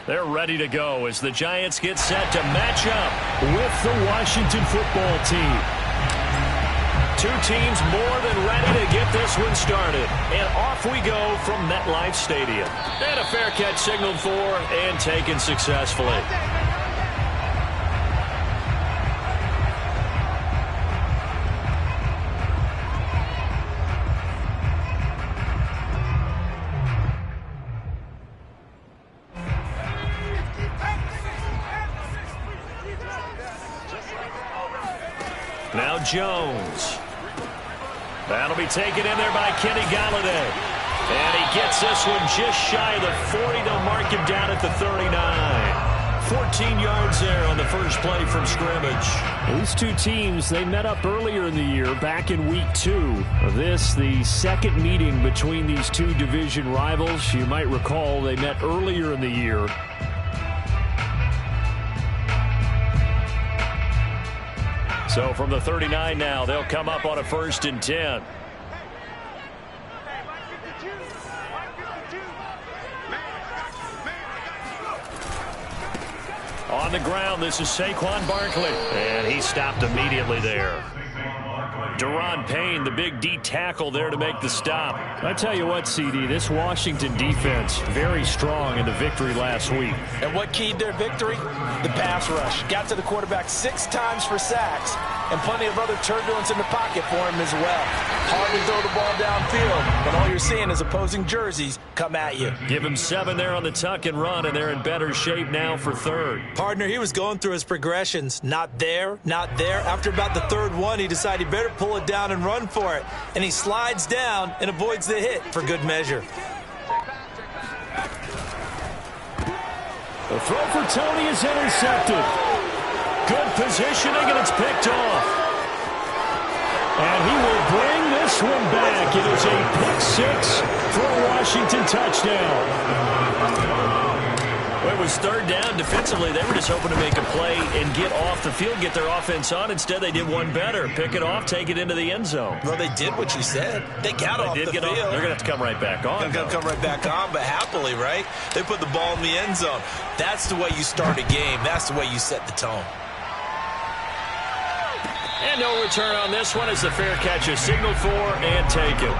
They're ready to go as the Giants get set to match up with the Washington football team. Two teams more than ready to get this one started. And off we go from MetLife Stadium. And a fair catch signaled for and taken successfully. Now Jones. That'll be taken in there by Kenny Galladay. And he gets this one just shy of the 40. They'll mark him down at the 39. 14 yards there on the first play from scrimmage. These two teams, they met up earlier in the year, back in week 2. This, the second meeting between these two division rivals. You might recall they met earlier in the year. So from the 39 now, they'll come up on a 1st and 10. On the ground, this is Saquon Barkley. And he stopped immediately there. Deron Payne, the big D tackle there to make the stop. I tell you what, CD, this Washington defense, very strong in the victory last week. And what keyed their victory? The pass rush. Got to the quarterback 6 times for sacks, and plenty of other turbulence in the pocket for him as well. Hard to throw the ball downfield, and all you're seeing is opposing jerseys come at you. Give him 7 there on the tuck and run, and they're in better shape now for 3rd. Partner, he was going through his progressions. Not there, not there. After about the 3rd one, he decided he better pull it down and run for it. And he slides down and avoids the hit for good measure. The throw for Tony is intercepted. Good positioning, and it's picked off. And he will bring this one back. It is a pick-6 for a Washington touchdown. Well, it was 3rd down. Defensively, they were just hoping to make a play and get off the field, get their offense on. Instead, they did one better. Pick it off, take it into the end zone. Well, they did what you said. They got off the field. They're going to have to come right back on. They're going to come right back on, but happily, right? They put the ball in the end zone. That's the way you start a game. That's the way you set the tone. And no return on this one as the fair catch is signaled for and taken.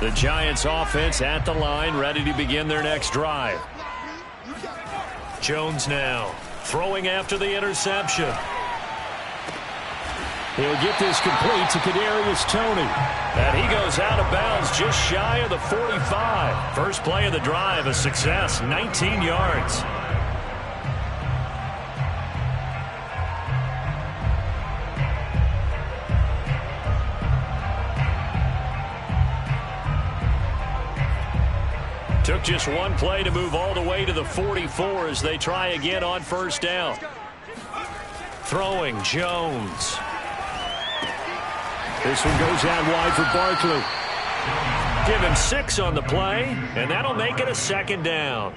The Giants offense at the line, ready to begin their next drive. Jones now throwing after the interception. He'll get this complete to Kadarius Toney. And he goes out of bounds just shy of the 45. First play of the drive, a success, 19 yards. Took just one play to move all the way to the 44 as they try again on 1st down. Throwing, Jones. This one goes out wide for Barkley. Give him 6 on the play, and that'll make it a 2nd down.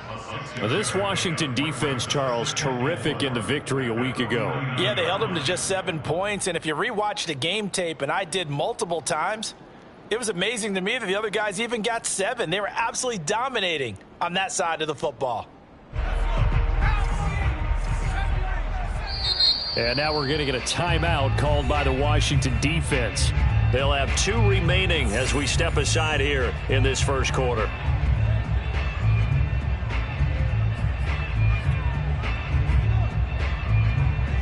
Well, this Washington defense, Charles, terrific in the victory a week ago. Yeah, they held them to just 7 points, and if you rewatch the game tape, and I did multiple times, it was amazing to me that the other guys even got 7. They were absolutely dominating on that side of the football. And now we're going to get a timeout called by the Washington defense. They'll have 2 remaining as we step aside here in this first quarter.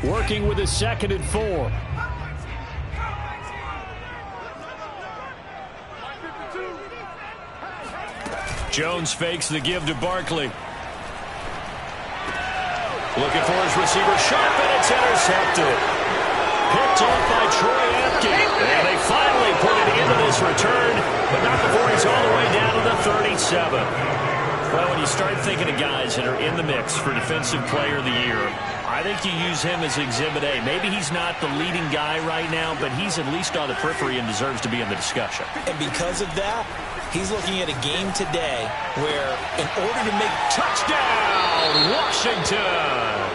Working with a 2nd and 4. Jones fakes the give to Barkley. Looking for his receiver, sharp, and it's intercepted. Picked off by Troy Apke. And they finally put it into this return, but not before he's all the way down to the 37. Well, when you start thinking of guys that are in the mix for Defensive Player of the Year, I think you use him as Exhibit A. Maybe he's not the leading guy right now, but he's at least on the periphery and deserves to be in the discussion. And because of that, he's looking at a game today where in order to make touchdown, Washington!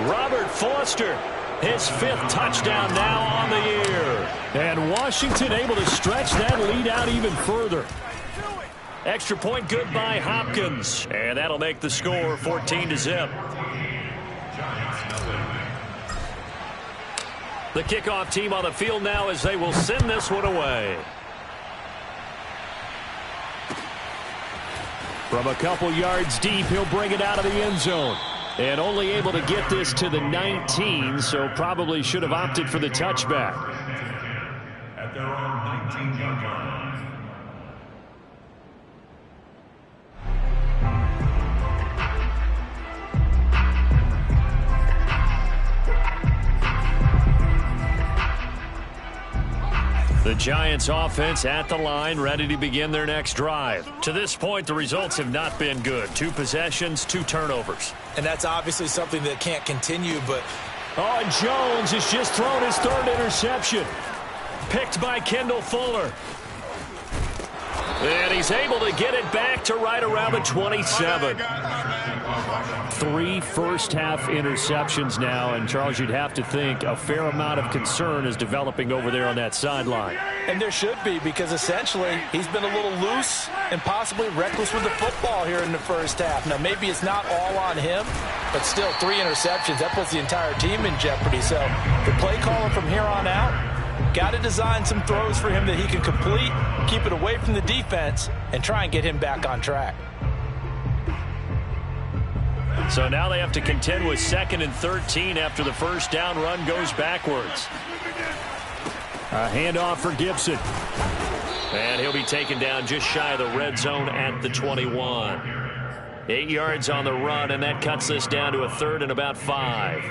Robert Foster, his 5th touchdown now on the year. And Washington able to stretch that lead out even further. Extra point good by Hopkins. And that'll make the score 14-0. The kickoff team on the field now as they will send this one away. From a couple yards deep, he'll bring it out of the end zone. And only able to get this to the 19, so probably should have opted for the touchback. At their own 19-yard line. The Giants offense at the line, ready to begin their next drive. To this point, the results have not been good. 2 possessions, 2 turnovers. And that's obviously something that can't continue, but... Oh, and Jones has just thrown his 3rd interception. Picked by Kendall Fuller. And he's able to get it back to right around the 27. 3 first-half interceptions now, and Charles, you'd have to think a fair amount of concern is developing over there on that sideline. And there should be, because essentially he's been a little loose and possibly reckless with the football here in the first half. Now, maybe it's not all on him, but still 3 interceptions. That puts the entire team in jeopardy. So the play caller from here on out got to design some throws for him that he can complete, keep it away from the defense, and try and get him back on track. So now they have to contend with 2nd and 13 after the first down run goes backwards. A handoff for Gibson. And he'll be taken down just shy of the red zone at the 21. 8 yards on the run, and that cuts this down to a 3rd and about 5.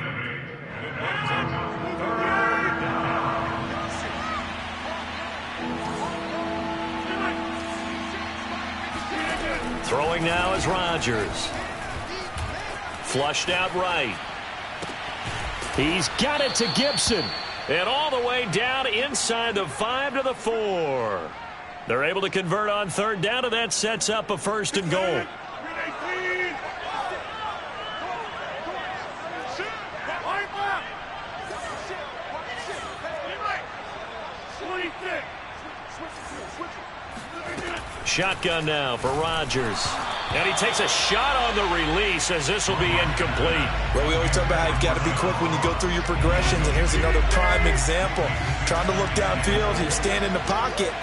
Throwing now is Rodgers. Flushed out right. He's got it to Gibson. And all the way down inside the 5 to the 4. They're able to convert on 3rd down, and that sets up a 1st and goal. Shotgun now for Rodgers. And he takes a shot on the release as this will be incomplete. Well, we always talk about how you've got to be quick when you go through your progressions, and here's another prime example. Trying to look downfield, he was standing in the pocket,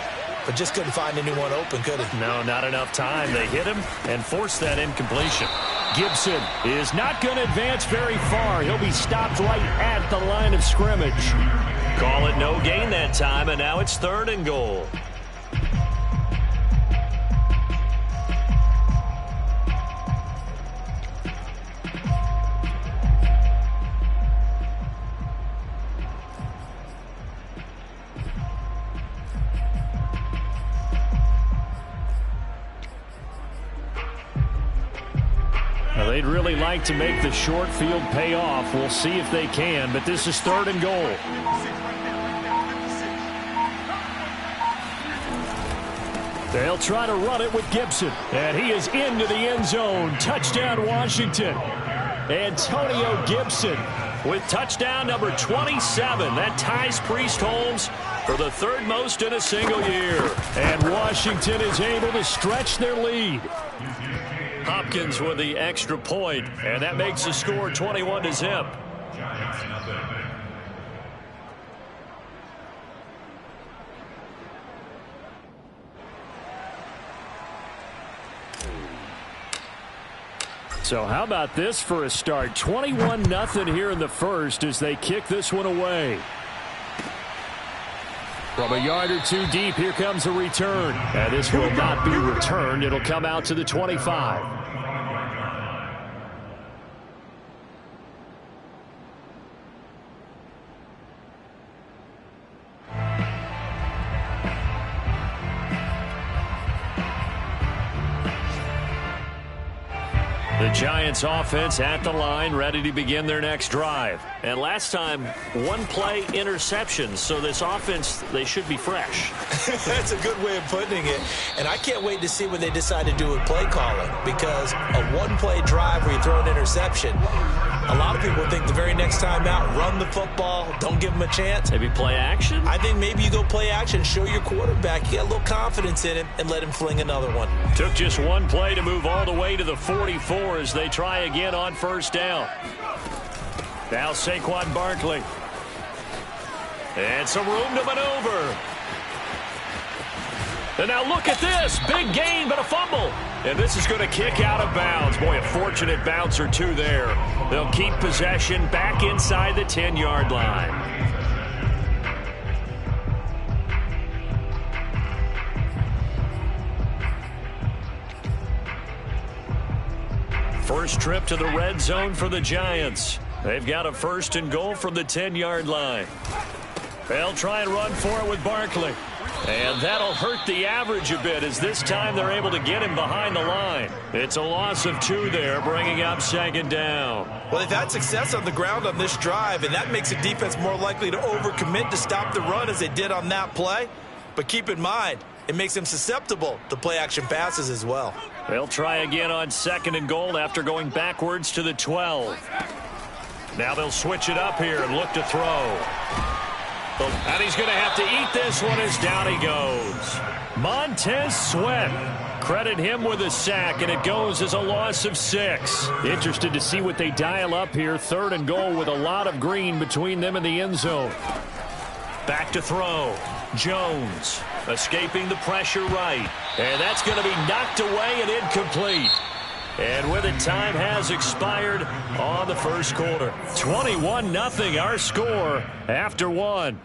but just couldn't find anyone open, could he? No, not enough time. They hit him and forced that incompletion. Gibson is not going to advance very far. He'll be stopped right at the line of scrimmage. Call it no gain that time, and now it's 3rd and goal. They'd really like to make the short field pay off. We'll see if they can, but this is 3rd and goal. They'll try to run it with Gibson, and he is into the end zone. Touchdown, Washington. Antonio Gibson with touchdown number 27. That ties Priest Holmes for the 3rd most in a single year. And Washington is able to stretch their lead. Hopkins with the extra point, and that makes the score 21-0. So how about this for a start? 21-0 here in the first as they kick this one away. From a yard or 2 deep, here comes a return. And this will not be returned. It'll come out to the 25. The Giants offense at the line, ready to begin their next drive. And last time, one play interception. So this offense, they should be fresh. That's a good way of putting it. And I can't wait to see what they decide to do with play calling. Because a one-play drive where you throw an interception, a lot of people think the very next time out, run the football, don't give them a chance. Maybe play action? I think maybe you go play action, show your quarterback, you get a little confidence in him, and let him fling another one. Took just one play to move all the way to the 44 as they try again on first down. Now Saquon Barkley. And some room to maneuver. And now look at this. Big gain, but a fumble. And this is going to kick out of bounds. Boy, a fortunate bounce or two there. They'll keep possession back inside the 10-yard line. First trip to the red zone for the Giants. They've got a first and goal from the 10-yard line. They'll try and run for it with Barkley. And that'll hurt the average a bit as this time they're able to get him behind the line. It's a loss of 2 there, bringing up second down. Well, they've had success on the ground on this drive, and that makes the defense more likely to overcommit to stop the run as they did on that play. But keep in mind, it makes them susceptible to play-action passes as well. They'll try again on second and goal after going backwards to the 12. Now they'll switch it up here and look to throw. And he's going to have to eat this one as down he goes. Montez Sweat. Credit him with a sack, and it goes as a loss of 6. Interested to see what they dial up here. Third and goal with a lot of green between them and the end zone. Back to throw. Jones escaping the pressure right. And that's going to be knocked away and incomplete. And with it, time has expired on the first quarter. 21-0 our score after 1.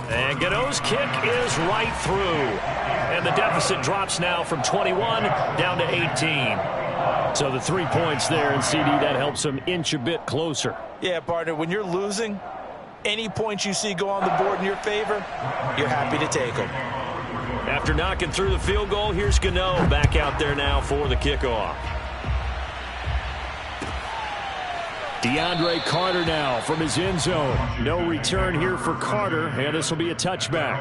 And Gano's kick is right through. And the deficit drops now from 21 down to 18. So the 3 points there, and CD, that helps them inch a bit closer. Yeah, partner, when you're losing, any points you see go on the board in your favor, you're happy to take them. After knocking through the field goal, here's Gano back out there now for the kickoff. DeAndre Carter now from his end zone. No return here for Carter, and this will be a touchback.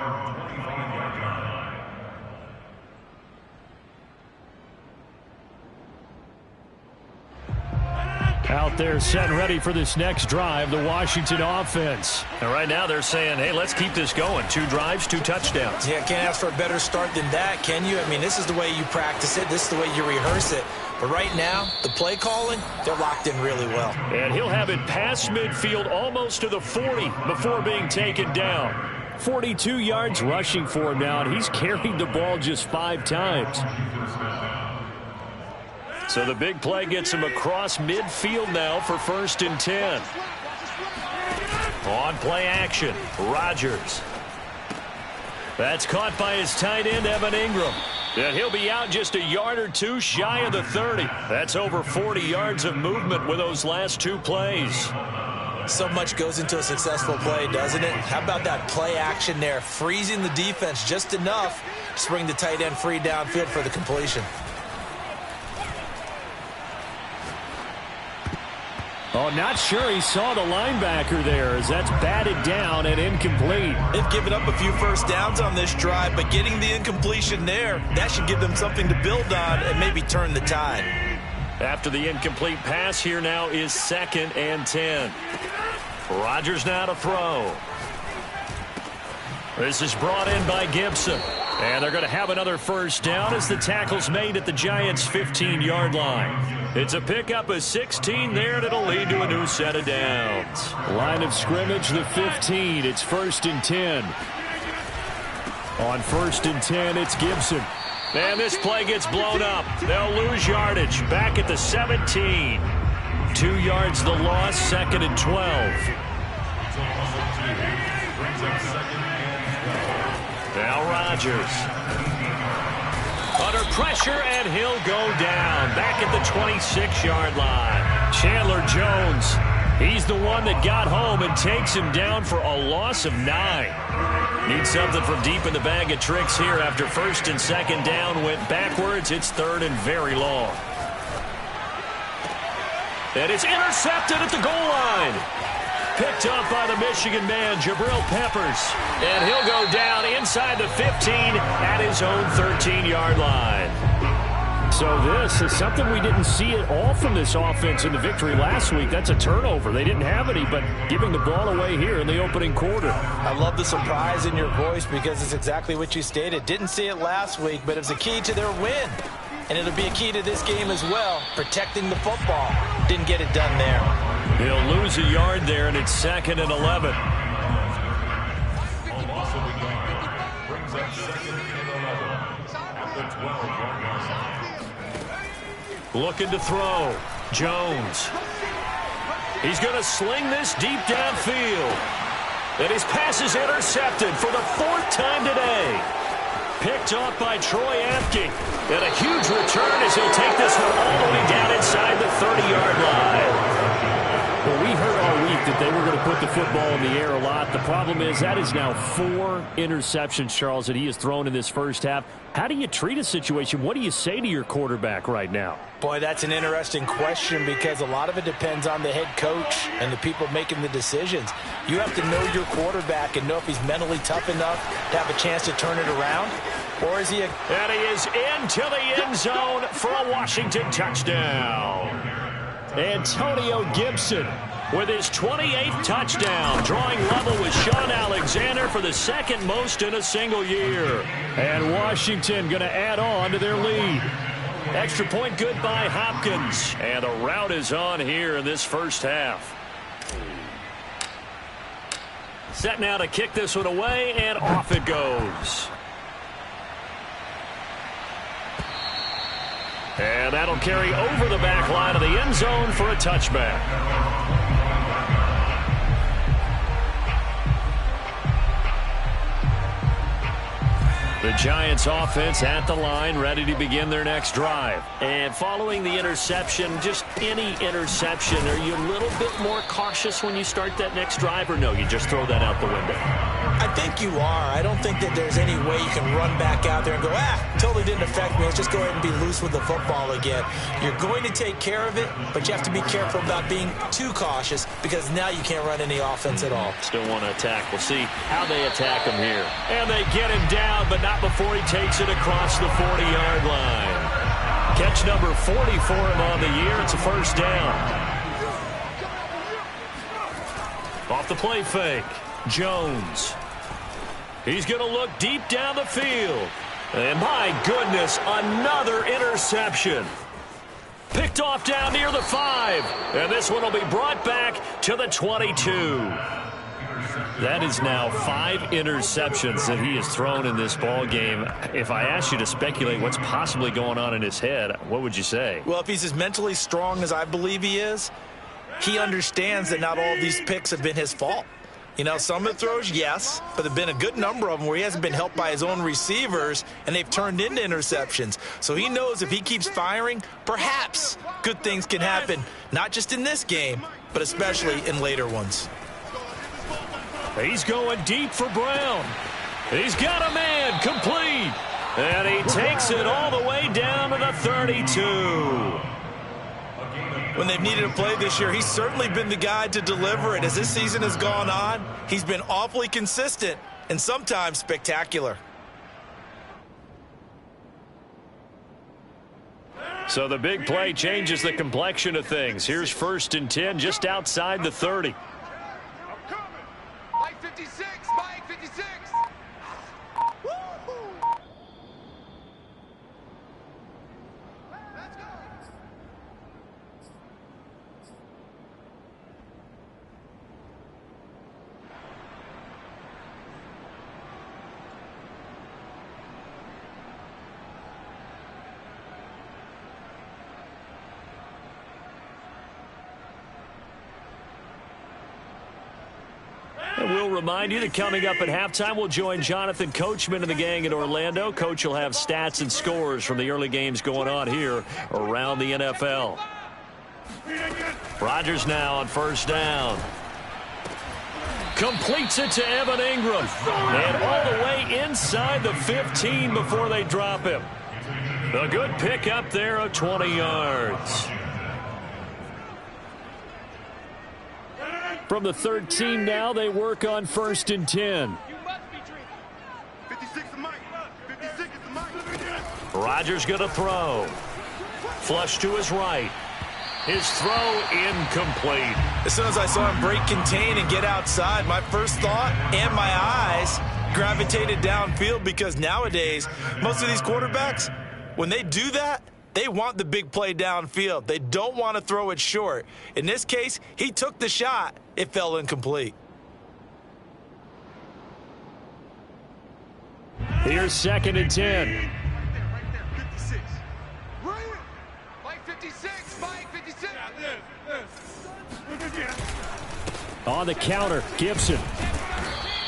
Out there set and ready for this next drive, the Washington offense. And right now they're saying, hey, let's keep this going. 2 drives, 2 touchdowns. Yeah, can't ask for a better start than that, can you? I mean, this is the way you practice it. This is the way you rehearse it. But right now, the play calling, they're locked in really well. And he'll have it past midfield almost to the 40 before being taken down. 42 yards rushing for him now, and he's carried the ball just 5 times. So the big play gets him across midfield now for first and 10. On play action, Rodgers. That's caught by his tight end, Evan Ingram. And he'll be out just a yard or 2 shy of the 30. That's over 40 yards of movement with those last 2 plays. So much goes into a successful play, doesn't it? How about that play action there, freezing the defense just enough to bring the tight end free downfield for the completion. Oh, not sure he saw the linebacker there as that's batted down and incomplete. They've given up a few first downs on this drive, but getting the incompletion there, that should give them something to build on and maybe turn the tide. After the incomplete pass, here now is 2nd and 10. Rodgers now to throw. This is brought in by Gibson. And they're going to have another first down as the tackle's made at the Giants' 15-yard line. It's a pickup of 16 there, and it'll lead to a new set of downs. Line of scrimmage, the 15. It's 1st and 10. On 1st and 10, it's Gibson. And this play gets blown up. They'll lose yardage back at the 17. 2 yards the loss, 2nd and 12. Now Rodgers. Under pressure, and he'll go down. Back at the 26-yard line. Chandler Jones. He's the one that got home and takes him down for a loss of 9. Need something from deep in the bag of tricks here after first and second down went backwards. It's third and very long. And it's intercepted at the goal line. Picked up by the Michigan man, Jabril Peppers. And he'll go down inside the 15 at his own 13-yard line. So this is something we didn't see at all from this offense in the victory last week. That's a turnover. They didn't have any, but giving the ball away here in the opening quarter. I love the surprise in your voice because it's exactly what you stated. Didn't see it last week, but it's a key to their win. And it'll be a key to this game as well, protecting the football. Didn't get it done there. He'll lose a yard there, and it's 2nd and 11. A loss of a yard brings up 2nd and 11 at the 12-yard line. Looking to throw. Jones. He's going to sling this deep downfield. And his pass is intercepted for the 4th time today. Picked off by Troy Apke. And a huge return as he'll take this one all the way down inside the 30-yard line. Well, we heard all week that they were going to put the football in the air a lot. The problem is that is now 4 interceptions, Charles, that he has thrown in this first half. How do you treat a situation? What do you say to your quarterback right now? Boy, that's an interesting question because a lot of it depends on the head coach and the people making the decisions. You have to know your quarterback and know if he's mentally tough enough to have a chance to turn it around. Or is he a... And he is into the end zone for a Washington touchdown. Antonio Gibson with his 28th touchdown, drawing level with Sean Alexander for the 2nd most in a single year. And Washington going to add on to their lead. Extra point good by Hopkins. And the route is on here in this first half. Set now to kick this one away, and off it goes. And that'll carry over the back line of the end zone for a touchback. The Giants offense at the line, ready to begin their next drive. And following the interception, just any interception, are you a little bit more cautious when you start that next drive, or no, you just throw that out the window? I think you are. I don't think that there's any way you can run back out there and go, totally didn't affect me. Let's just go ahead and be loose with the football again. You're going to take care of it, but you have to be careful about being too cautious because now you can't run any offense at all. Still want to attack. We'll see how they attack him here. And they get him down, but not before he takes it across the 40-yard line. Catch number 40 for him on the year. It's a first down. Off the play fake. Jones. He's going to look deep down the field. And my goodness, another interception. Picked off down near the 5. And this one will be brought back to the 22. That is now 5 interceptions that he has thrown in this ball game. If I asked you to speculate what's possibly going on in his head, what would you say? Well, if he's as mentally strong as I believe he is, he understands that not all of these picks have been his fault. You know, some of the throws, yes, but there have been a good number of them where he hasn't been helped by his own receivers, and they've turned into interceptions. So he knows if he keeps firing, perhaps good things can happen, not just in this game, but especially in later ones. He's going deep for Brown. He's got a man complete. And he takes it all the way down to the 32. When they've needed a play this year, he's certainly been the guy to deliver it. As this season has gone on, he's been awfully consistent and sometimes spectacular. So the big play changes the complexion of things. Here's 1st and 10 just outside the 30. Mike 56, Mike 56. Let's go. And we'll remind you that coming up at halftime, we'll join Jonathan Coachman and the gang in Orlando. Coach will have stats and scores from the early games going on here around the NFL. Rodgers now on 1st down. Completes it to Evan Ingram. And all the way inside the 15 before they drop him. A good pick up there of 20 yards. From the 13 now, they work on 1st and 10. 56 is Mike. 56 is Mike. Rodgers going to throw. Flush to his right. His throw incomplete. As soon as I saw him break contain and get outside, my first thought and my eyes gravitated downfield, because nowadays, most of these quarterbacks, when they do that, they want the big play downfield. They don't want to throw it short. In this case, he took the shot. It fell incomplete. Here's 2nd and 10. Right there, 56. Right. Mike 56. Mike 56. On the counter, Gibson.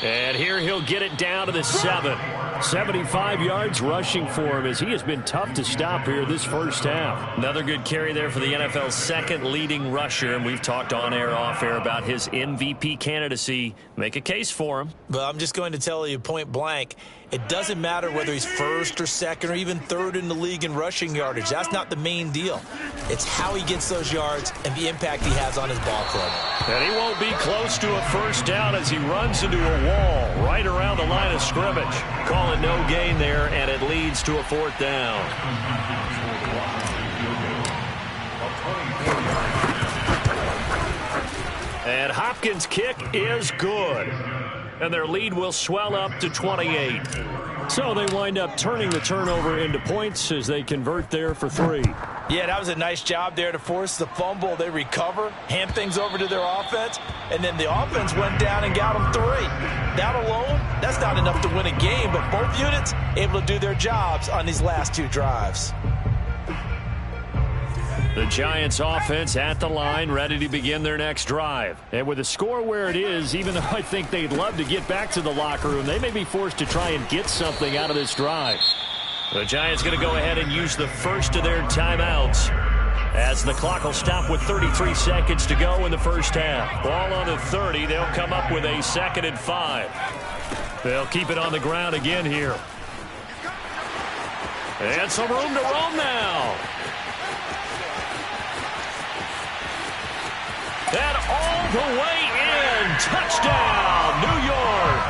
And here he'll get it down to the 7. 75 yards rushing for him, as he has been tough to stop here this first half. Another good carry there for the NFL's second leading rusher, and we've talked on air, off air about his MVP candidacy. Make a case for him. But I'm just going to tell you point blank, it doesn't matter whether he's 1st or 2nd or even 3rd in the league in rushing yardage. That's not the main deal. It's how he gets those yards and the impact he has on his ball club. And he won't be close to a first down as he runs into a wall right around the line of scrimmage. Call it no gain there, and it leads to a 4th down. And Hopkins' kick is good. And their lead will swell up to 28. So they wind up turning the turnover into points as they convert there for 3. Yeah, that was a nice job there to force the fumble. They recover, hand things over to their offense, and then the offense went down and got them 3. That alone, that's not enough to win a game, but both units able to do their jobs on these last 2 drives. The Giants offense at the line, ready to begin their next drive. And with the score where it is, even though I think they'd love to get back to the locker room, they may be forced to try and get something out of this drive. The Giants going to go ahead and use the first of their timeouts, as the clock will stop with 33 seconds to go in the first half. Ball on the 30. They'll come up with a 2nd and 5. They'll keep it on the ground again here. And some room to roam now. And all the way in. Touchdown, New York.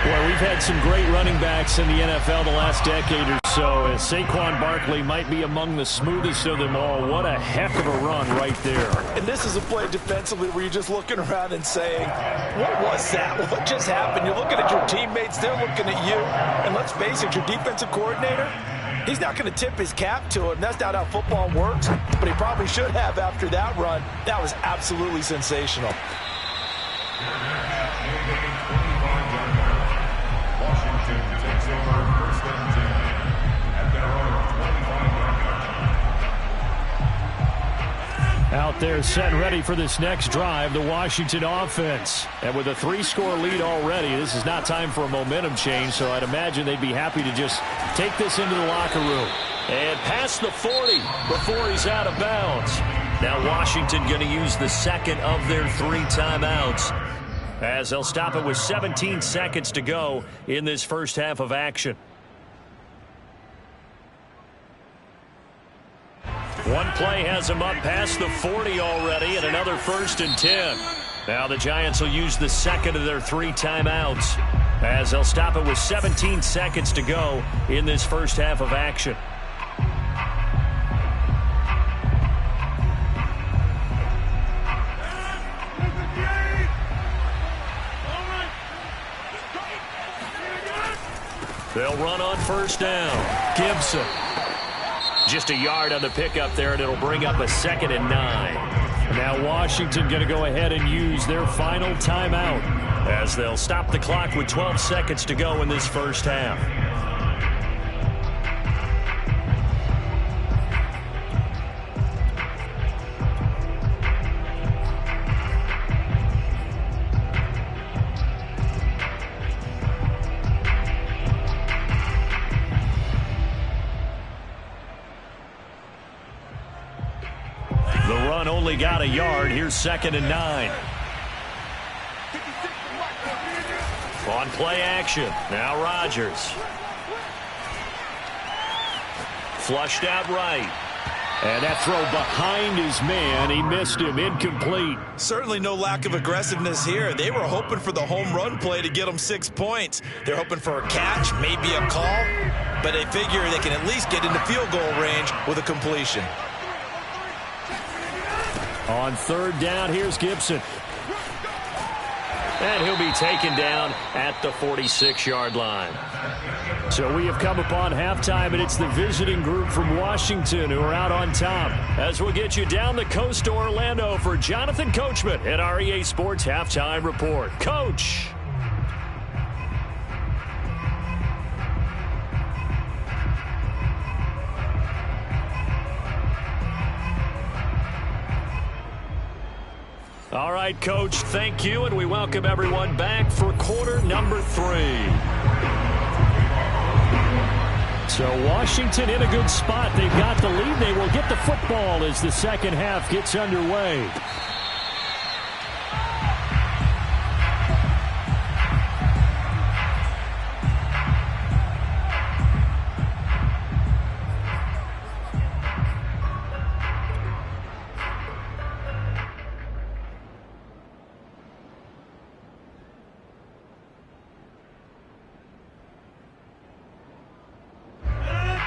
Well, we've had some great running backs in the NFL the last decade or so, and Saquon Barkley might be among the smoothest of them all. What a heck of a run right there. And this is a play defensively where you're just looking around and saying, what was that? What just happened? You're looking at your teammates, they're looking at you. And let's face it, your defensive coordinator, he's not going to tip his cap to him. That's not how football works, but he probably should have after that run. That was absolutely sensational. Washington takes over 1st and 10 at their own 25 yard line. Out there set and ready for this next drive, the Washington offense. And with a 3-score lead already, this is not time for a momentum change, so I'd imagine they'd be happy to just take this into the locker room. And past the 40 before he's out of bounds. Now Washington going to use the 2nd of their 3 timeouts, as they'll stop it with 17 seconds to go in this first half of action. One play has him up past the 40 already, and another 1st and 10. Now the Giants will use the 2nd of their 3 timeouts, as they'll stop it with 17 seconds to go in this first half of action. They'll run on 1st down. Gibson. Just a yard on the pickup there, and it'll bring up a 2nd and 9. Now Washington going to go ahead and use their final timeout, as they'll stop the clock with 12 seconds to go in this first half. Only got a yard. Here's 2nd and 9. On play action. Now Rodgers. Flushed out right. And that throw behind his man. He missed him. Incomplete. Certainly no lack of aggressiveness here. They were hoping for the home run play to get them 6 points. They're hoping for a catch, maybe a call, but they figure they can at least get into field goal range with a completion. On third down, here's Gibson. And he'll be taken down at the 46-yard line. So we have come upon halftime, and it's the visiting group from Washington who are out on top. As we'll get you down the coast to Orlando for Jonathan Coachman at our EA Sports Halftime Report. Coach. All right, Coach, thank you, and we welcome everyone back for quarter number 3. So Washington in a good spot. They've got the lead. They will get the football as the second half gets underway.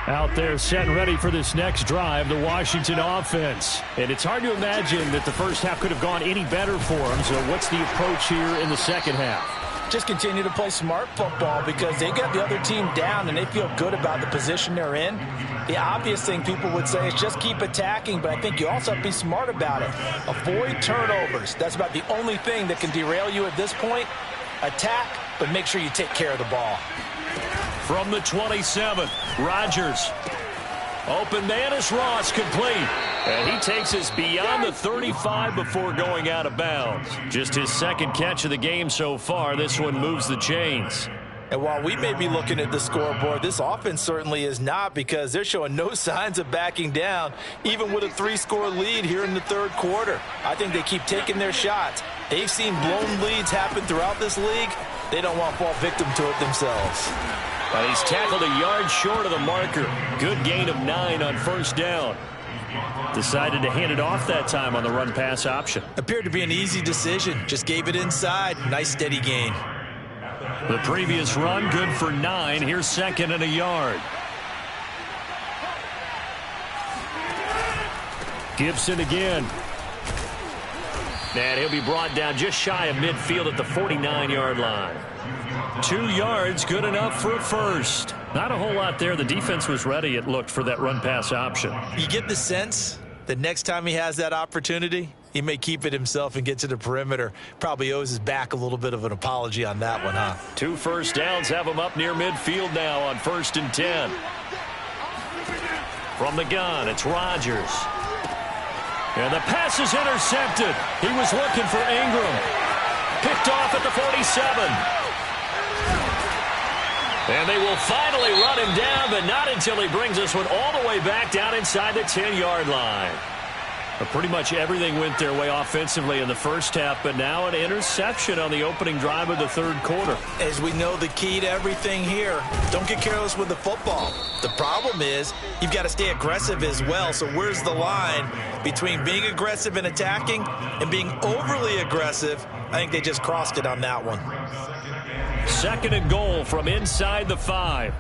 Out there set and ready for this next drive, the Washington offense. And it's hard to imagine that the first half could have gone any better for them. So what's the approach here in the second half? Just continue to play smart football because they got the other team down and they feel good about the position they're in. The obvious thing people would say is just keep attacking, but I think you also have to be smart about it. Avoid turnovers. That's about the only thing that can derail you at this point. Attack, but make sure you take care of the ball. From the 27, Rodgers. Open man is Ross, complete. And he takes us beyond the 35 before going out of bounds. Just his second catch of the game so far. This one moves the chains. And while we may be looking at the scoreboard, this offense certainly is not because they're showing no signs of backing down, even with a 3-score lead here in the third quarter. I think they keep taking their shots. They've seen blown leads happen throughout this league. They don't want to fall victim to it themselves. Well, he's tackled a yard short of the marker. Good gain of 9 on first down. Decided to hand it off that time on the run-pass option. Appeared to be an easy decision. Just gave it inside. Nice steady gain. The previous run, good for 9. Here's second and a yard. Gibson again. And he'll be brought down just shy of midfield at the 49-yard line. 2 yards, good enough for a first. Not a whole lot there. The defense was ready, it looked, for that run-pass option. You get the sense that next time he has that opportunity, he may keep it himself and get to the perimeter. Probably owes his back a little bit of an apology on that one, huh? 2 first downs have him up near midfield now on 1st and 10. From the gun, it's Rodgers. And the pass is intercepted. He was looking for Ingram. Picked off at the 47. And they will finally run him down, but not until he brings this one all the way back down inside the 10-yard line. Pretty much everything went their way offensively in the first half, but now an interception on the opening drive of the third quarter. As we know, the key to everything here, don't get careless with the football. The problem is you've got to stay aggressive as well. So where's the line between being aggressive and attacking and being overly aggressive? I think they just crossed it on that one. Second and goal from inside the 5.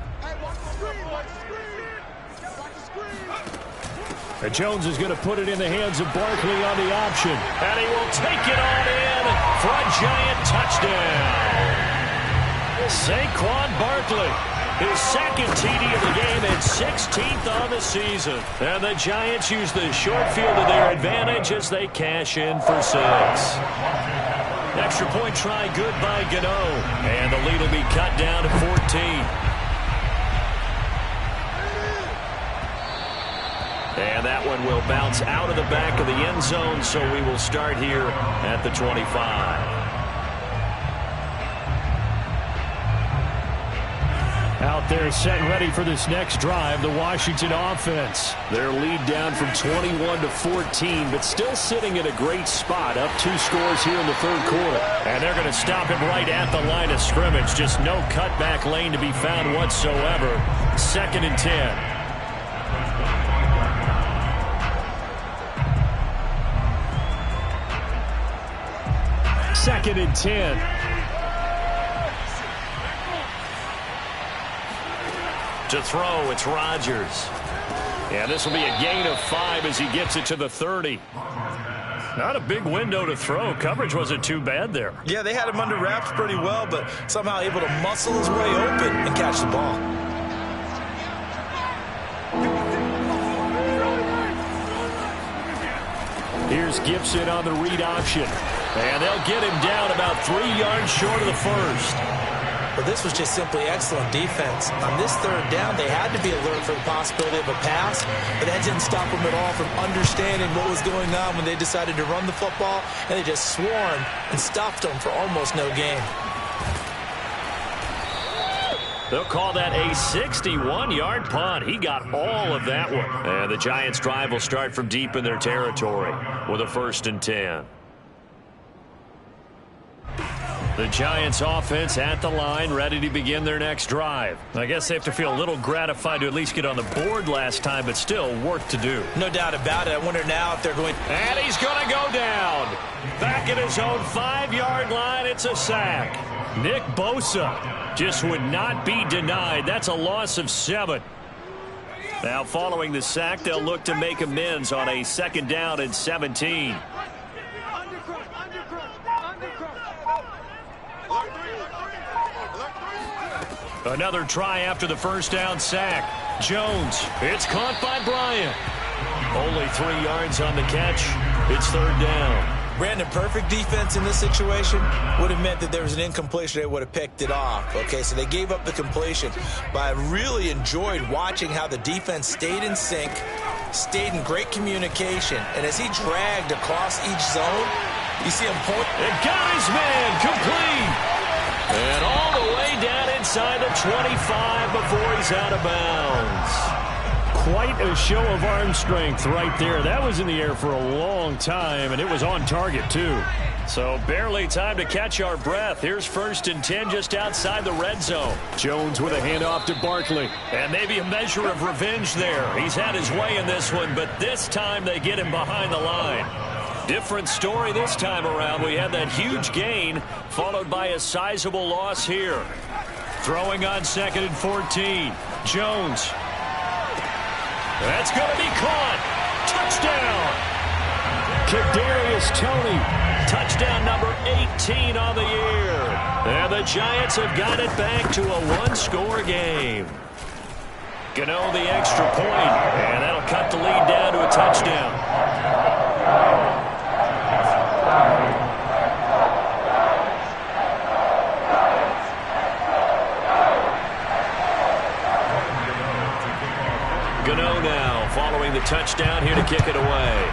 And Jones is going to put it in the hands of Barkley on the option. And he will take it on in for a giant touchdown. Saquon Barkley, his second TD of the game and 16th on the season. And the Giants use the short field to their advantage as they cash in for 6. Extra point try good by Gano. And the lead will be cut down to 14. And that one will bounce out of the back of the end zone, so we will start here at the 25. Out there set and ready for this next drive, the Washington offense. Their lead down from 21 to 14, but still sitting in a great spot, up 2 scores here in the third quarter. And they're going to stop him right at the line of scrimmage. Just no cutback lane to be found whatsoever. 2nd and 10. Second and 10. To throw, it's Rodgers. Yeah, this will be a gain of 5 as he gets it to the 30. Not a big window to throw. Coverage wasn't too bad there. Yeah, they had him under wraps pretty well, but somehow able to muscle his way open and catch the ball. Here's Gibson on the read option. And they'll get him down about 3 yards short of the first. But this was just simply excellent defense. On this 3rd down, they had to be alert for the possibility of a pass, but that didn't stop them at all from understanding what was going on when they decided to run the football, and they just swarmed and stuffed them for almost no gain. They'll call that a 61-yard punt. He got all of that one. And the Giants' drive will start from deep in their territory with a 1st and 10. The Giants offense at the line, ready to begin their next drive. I guess they have to feel a little gratified to at least get on the board last time, but still work to do. No doubt about it. I wonder now if they're going... And he's going to go down. Back at his own 5-yard line, it's a sack. Nick Bosa just would not be denied. That's a loss of 7. Now following the sack, they'll look to make amends on a 2nd down and 17. Another try after the 1st down sack. Jones, it's caught by Bryant. Only 3 yards on the catch. It's 3rd down. Brandon, perfect defense in this situation would have meant that there was an incompletion. They would have picked it off. Okay, so they gave up the completion. But I really enjoyed watching how the defense stayed in sync, stayed in great communication. And as he dragged across each zone, you see him point. It got his man complete. And all the way down inside the 25 before he's out of bounds. Quite a show of arm strength right there. That was in the air for a long time, and it was on target, too. So barely time to catch our breath. Here's 1st and 10 just outside the red zone. Jones with a handoff to Barkley. And maybe a measure of revenge there. He's had his way in this one, but this time they get him behind the line. Different story this time around. We had that huge gain, followed by a sizable loss here. Throwing on 2nd and 14. Jones. That's going to be caught. Touchdown. Kadarius Toney. Touchdown number 18 on the year. And the Giants have got it back to a 1-score game. Gano the extra point. And that'll cut the lead down to a touchdown. Gano now following the touchdown here to kick it away.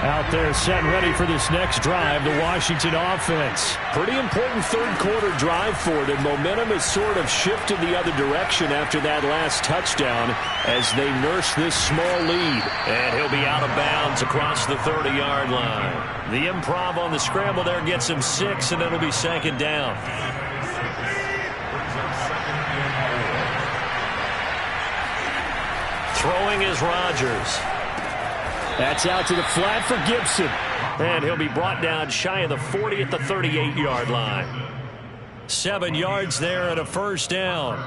Out there set and ready for this next drive, the Washington offense. Pretty important third quarter drive for them. Momentum has sort of shifted the other direction after that last touchdown as they nurse this small lead. And he'll be out of bounds across the 30-yard line. The improv on the scramble there gets him 6, and it'll be 2nd down. Throwing is Rodgers. That's out to the flat for Gibson. And he'll be brought down shy of the 40 at the 38-yard line. 7 yards there and a 1st down.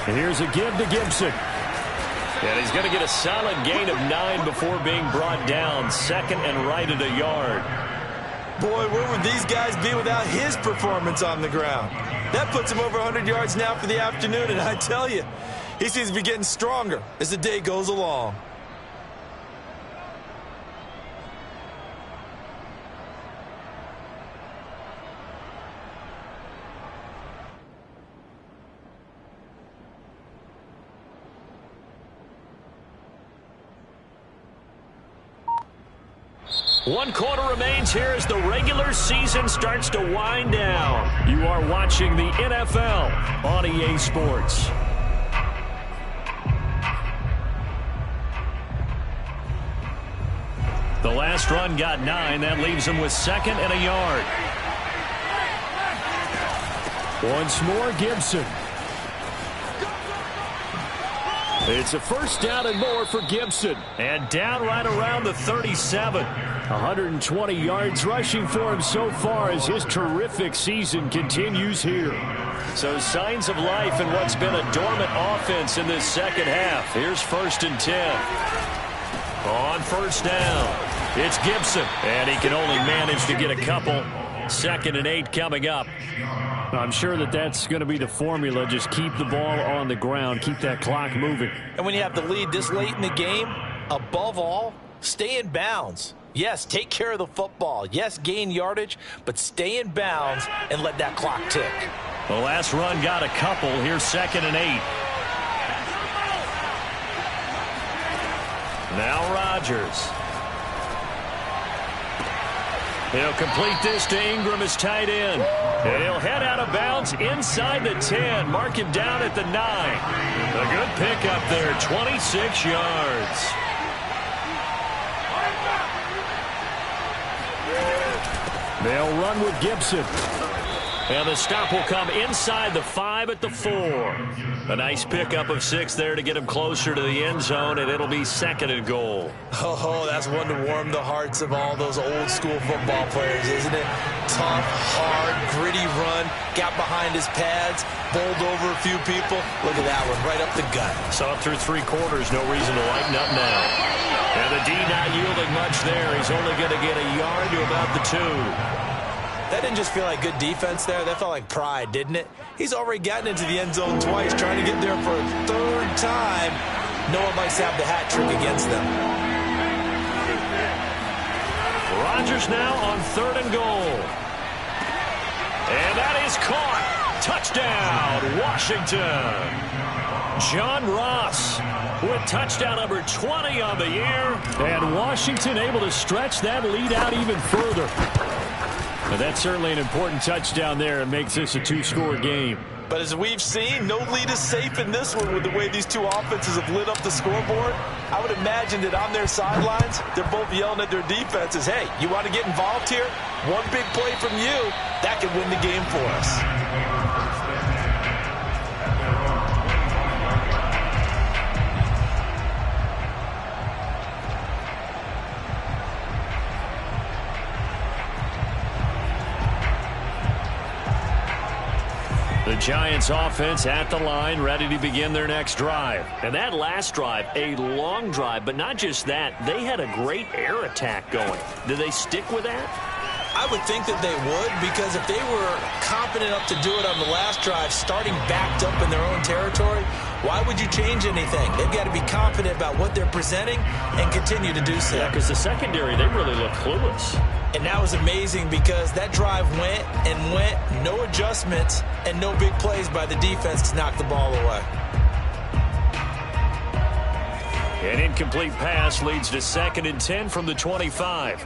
And here's a give to Gibson. And he's going to get a solid gain of 9 before being brought down. 2nd and right at a yard. Boy, where would these guys be without his performance on the ground? That puts him over 100 yards now for the afternoon, and I tell you, He seems to be getting stronger as the day goes along. One quarter remains here as the regular season starts to wind down. You are watching the NFL on EA Sports. The last run got 9. That leaves him with 2nd and a yard. Once more, Gibson. It's a first down and more for Gibson. And down right around the 37. 120 yards rushing for him so far as his terrific season continues here. So signs of life in what's been a dormant offense in this second half. Here's 1st and 10. On first down, it's Gibson. And he can only manage to get a couple. 2nd and 8 coming up. I'm sure that's going to be the formula. Just keep the ball on the ground. Keep that clock moving. And when you have the lead this late in the game, above all, stay in bounds. Yes, take care of the football. Yes, gain yardage, but stay in bounds and let that clock tick. The last run got a couple. Here's 2nd and 8. Now Rodgers. He'll complete this to Ingram as tight end. And he'll head out of bounds inside the 10. Mark him down at the 9. A good pickup there, 26 yards. They'll run with Gibson. And the stop will come inside the 5 at the 4. A nice pickup of 6 there to get him closer to the end zone, and it'll be 2nd and goal. Oh, that's one to warm the hearts of all those old school football players, isn't it? Tough, hard, gritty run, got behind his pads, bowled over a few people. Look at that one, right up the gut. Saw through 3 quarters, no reason to lighten up now. And the D not yielding much there. He's only going to get a yard to about the 2. That didn't just feel like good defense there. That felt like pride, didn't it? He's already gotten into the end zone twice, trying to get there for a 3rd time. No one likes to have the hat trick against them. Rodgers now on 3rd and goal. And that is caught. Touchdown, Washington. John Ross with touchdown number 20 on the year. And Washington able to stretch that lead out even further. But that's certainly an important touchdown there. It makes this a 2-score game. But as we've seen, no lead is safe in this one with the way these two offenses have lit up the scoreboard. I would imagine that on their sidelines, they're both yelling at their defenses, hey, you want to get involved here? One big play from you, that could win the game for us. The Giants offense at the line, ready to begin their next drive. And that last drive, a long drive, but not just that. They had a great air attack going. Do they stick with that? I would think that they would, because if they were confident enough to do it on the last drive, starting backed up in their own territory, why would you change anything? They've got to be confident about what they're presenting and continue to do so. Yeah, because the secondary, they really look clueless. And that was amazing because that drive went and went, no adjustments, and no big plays by the defense to knock the ball away. An incomplete pass leads to 2nd and 10 from the 25.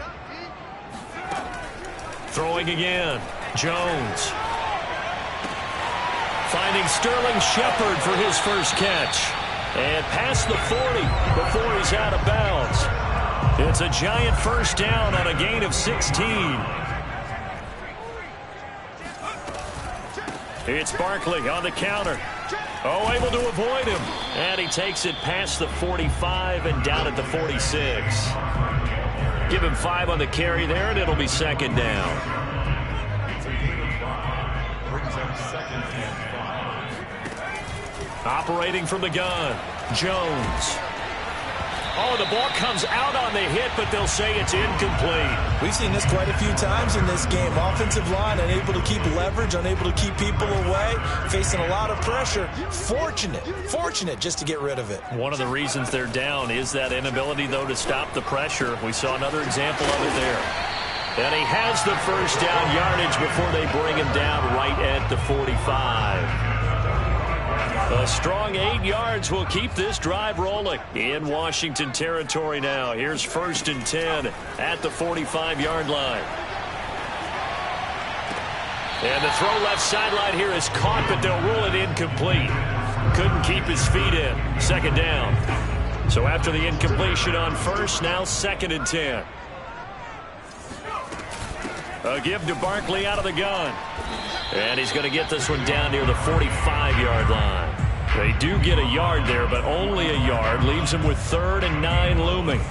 Throwing again, Jones. Finding Sterling Shepard for his first catch. And past the 40 before he's out of bounds. It's a Giant first down on a gain of 16. It's Barkley on the counter. Oh, able to avoid him. And he takes it past the 45 and down at the 46. Give him 5 on the carry there, and it'll be 2nd down. Operating from the gun, Jones. Oh, the ball comes out on the hit, but they'll say it's incomplete. We've seen this quite a few times in this game. Offensive line unable to keep leverage, unable to keep people away, facing a lot of pressure. Fortunate just to get rid of it. One of the reasons they're down is that inability, though, to stop the pressure. We saw another example of it there. And he has the first down yardage before they bring him down right at the 45. A strong 8 yards will keep this drive rolling in Washington territory now. Here's 1st and 10 at the 45-yard line. And the throw left sideline here is caught, but they'll rule it incomplete. Couldn't keep his feet in. 2nd down. So after the incompletion on 1st, now 2nd and 10. A give to Barkley out of the gun. And he's going to get this one down near the 45-yard line. They do get a yard there, but only a yard. Leaves him with 3rd and 9 looming.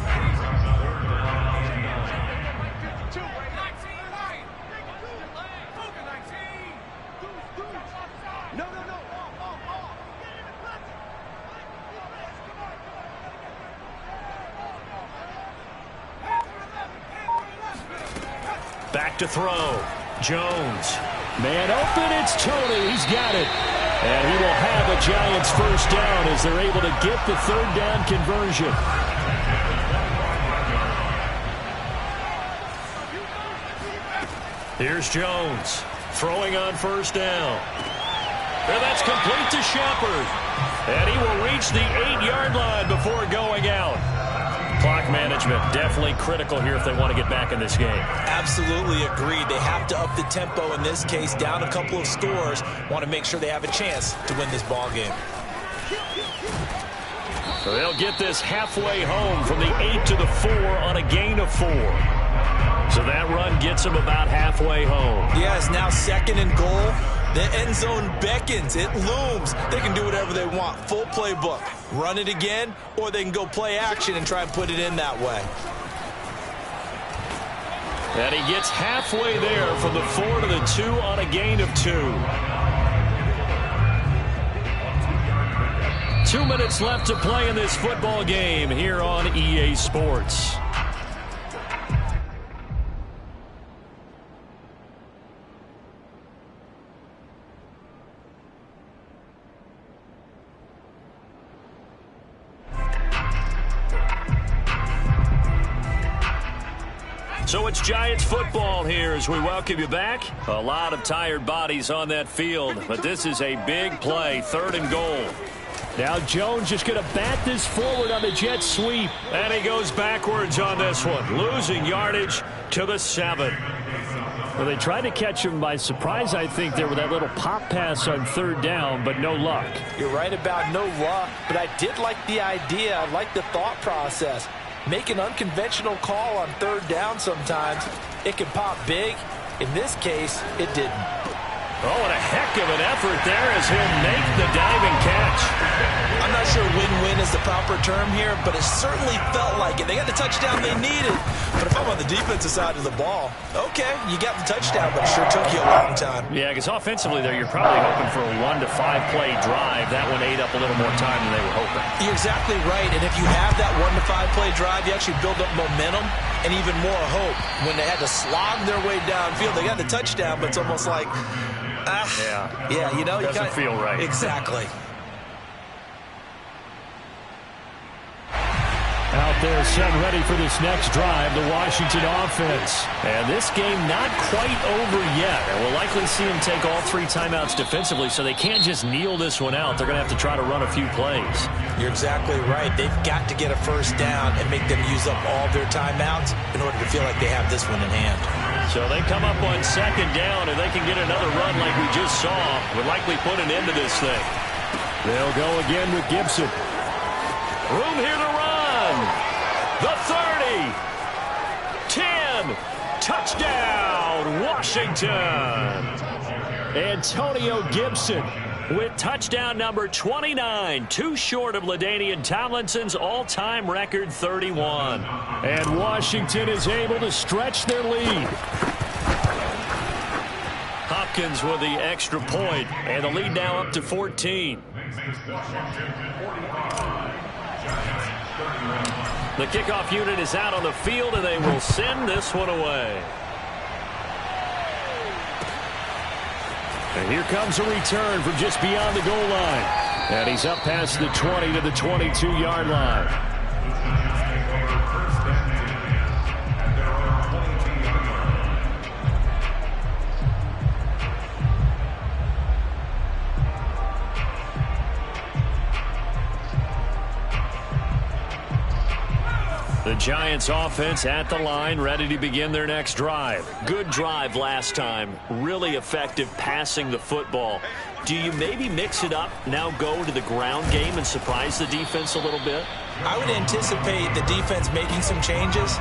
Back to throw. Jones. Man open, it's Tony. He's got it. And he will have a Giants first down as they're able to get the 3rd down conversion. Here's Jones throwing on 1st down. And that's complete to Shepard. And he will reach the 8-yard line before going out. Clock management definitely critical here if they want to get back in this game. Absolutely agreed. They have to up the tempo in this case, down a couple of scores. Want to make sure they have a chance to win this ball game. So they'll get this halfway home from the 8 to the 4 on a gain of 4. So that run gets them about halfway home. Yeah, it's now 2nd and goal. The end zone beckons. It looms. They can do whatever they want. Full playbook. Run it again, or they can go play action and try and put it in that way. And he gets halfway there from the 4 to the 2 on a gain of 2. 2 minutes left to play in this football game here on EA Sports. So it's Giants football here as we welcome you back. A lot of tired bodies on that field, but this is a big play, 3rd and goal. Now Jones just going to bat this forward on the jet sweep. And he goes backwards on this one, losing yardage to the 7. Well, they tried to catch him by surprise, I think, there with that little pop pass on 3rd down, but no luck. You're right about no luck, but I did like the idea. I like the thought process. Make an unconventional call on 3rd down sometimes. It can pop big. In this case, it didn't. Oh, and a heck of an effort there as he'll make the diving catch. I'm not sure win-win is the proper term here, but it certainly felt like it. They got the touchdown they needed. But if I'm on the defensive side of the ball, okay, you got the touchdown, but it sure took you a long time. Yeah, because offensively there, you're probably hoping for a 1 to 5 play drive. That one ate up a little more time than they were hoping. You're exactly right, and if you have that 1 to 5 play drive, you actually build up momentum and even more hope. When they had to slog their way downfield, they got the touchdown, but it's almost like, yeah, you know, doesn't feel right. Exactly. Out there set ready for this next drive, the Washington offense. And this game not quite over yet. And we'll likely see them take all 3 timeouts defensively, so they can't just kneel this one out. They're going to have to try to run a few plays. You're exactly right. They've got to get a first down and make them use up all their timeouts in order to feel like they have this one in hand. So they come up on 2nd down, and they can get another run like we just saw. Would likely put an end to this thing. They'll go again with Gibson. Room here to run. The 30. 10. Touchdown, Washington. Antonio Gibson with touchdown number 29, too short of LaDainian Tomlinson's all-time record 31. And Washington is able to stretch their lead. Hopkins with the extra point, and the lead now up to 14. The kickoff unit is out on the field, and they will send this one away. And here comes a return from just beyond the goal line. And he's up past the 20 to the 22-yard line. The Giants offense at the line, ready to begin their next drive. Good drive last time. Really effective passing the football. Do you maybe mix it up, now go to the ground game and surprise the defense a little bit? I would anticipate the defense making some changes,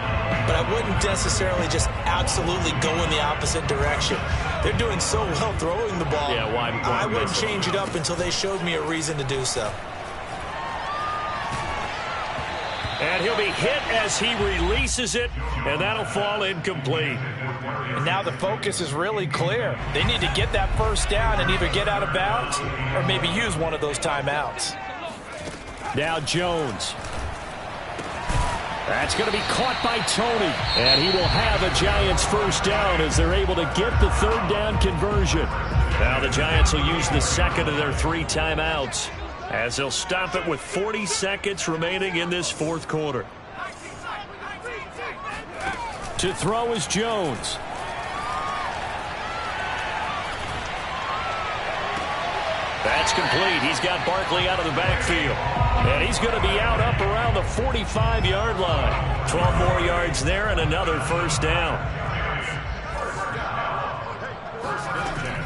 but I wouldn't necessarily just absolutely go in the opposite direction. They're doing so well throwing the ball. Yeah, why I wouldn't change it up until they showed me a reason to do so. And he'll be hit as he releases it, and that'll fall incomplete. And now the focus is really clear. They need to get that first down and either get out of bounds or maybe use one of those timeouts. Now Jones. That's going to be caught by Tony. And he will have a Giants first down as they're able to get the third down conversion. Now the Giants will use the second of their 3 timeouts, as they'll stop it with 40 seconds remaining in this fourth quarter. To throw is Jones. That's complete. He's got Barkley out of the backfield. And he's going to be out up around the 45-yard line. 12 more yards there and another first down.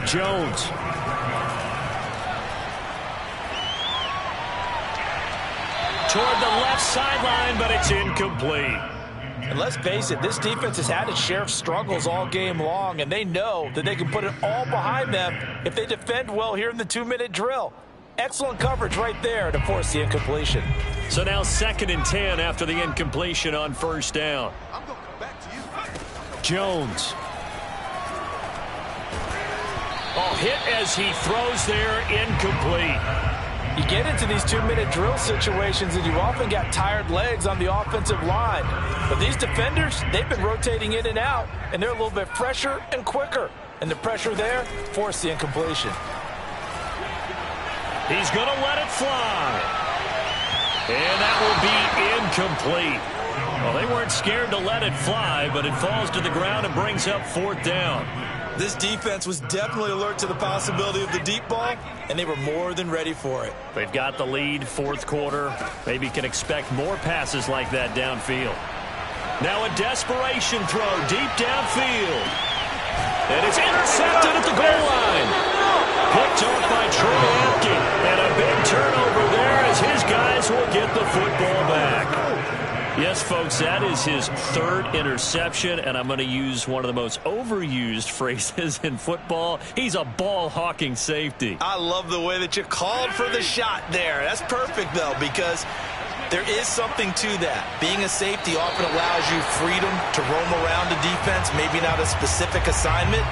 Jones. Toward the left sideline, but it's incomplete. And let's face it, this defense has had its share of struggles all game long, and they know that they can put it all behind them if they defend well here in the 2-minute drill. Excellent coverage right there to force the incompletion. So now 2nd and 10 after the incompletion on first down. I'm going to come back to you. Jones. Oh, hit as he throws there, incomplete. You get into these 2-minute drill situations and you often got tired legs on the offensive line. But these defenders, they've been rotating in and out, and they're a little bit fresher and quicker. And the pressure there forced the incompletion. He's going to let it fly. And that will be incomplete. Well, they weren't scared to let it fly, but it falls to the ground and brings up 4th down. This defense was definitely alert to the possibility of the deep ball, and they were more than ready for it. They've got the lead, 4th quarter. Maybe can expect more passes like that downfield. Now a desperation throw deep downfield. And it's intercepted at the goal line. Picked off by Troy Apke. And a big turnover there as his guys will get the football back. Yes, folks, that is his 3rd interception, and I'm going to use one of the most overused phrases in football. He's a ball-hawking safety. I love the way that you called for the shot there. That's perfect, though, because there is something to that. Being a safety often allows you freedom to roam around the defense, maybe not a specific assignment.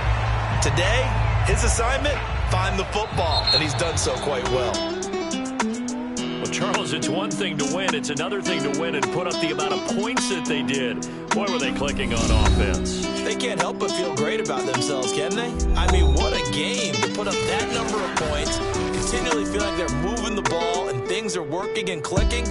Today, his assignment, find the football, and he's done so quite well. Well, Charles, it's one thing to win. It's another thing to win and put up the amount of points that they did. Boy, were they clicking on offense. They can't help but feel great about themselves, can they? I mean, what a game to put up that number of points, continually feel like they're moving the ball and things are working and clicking.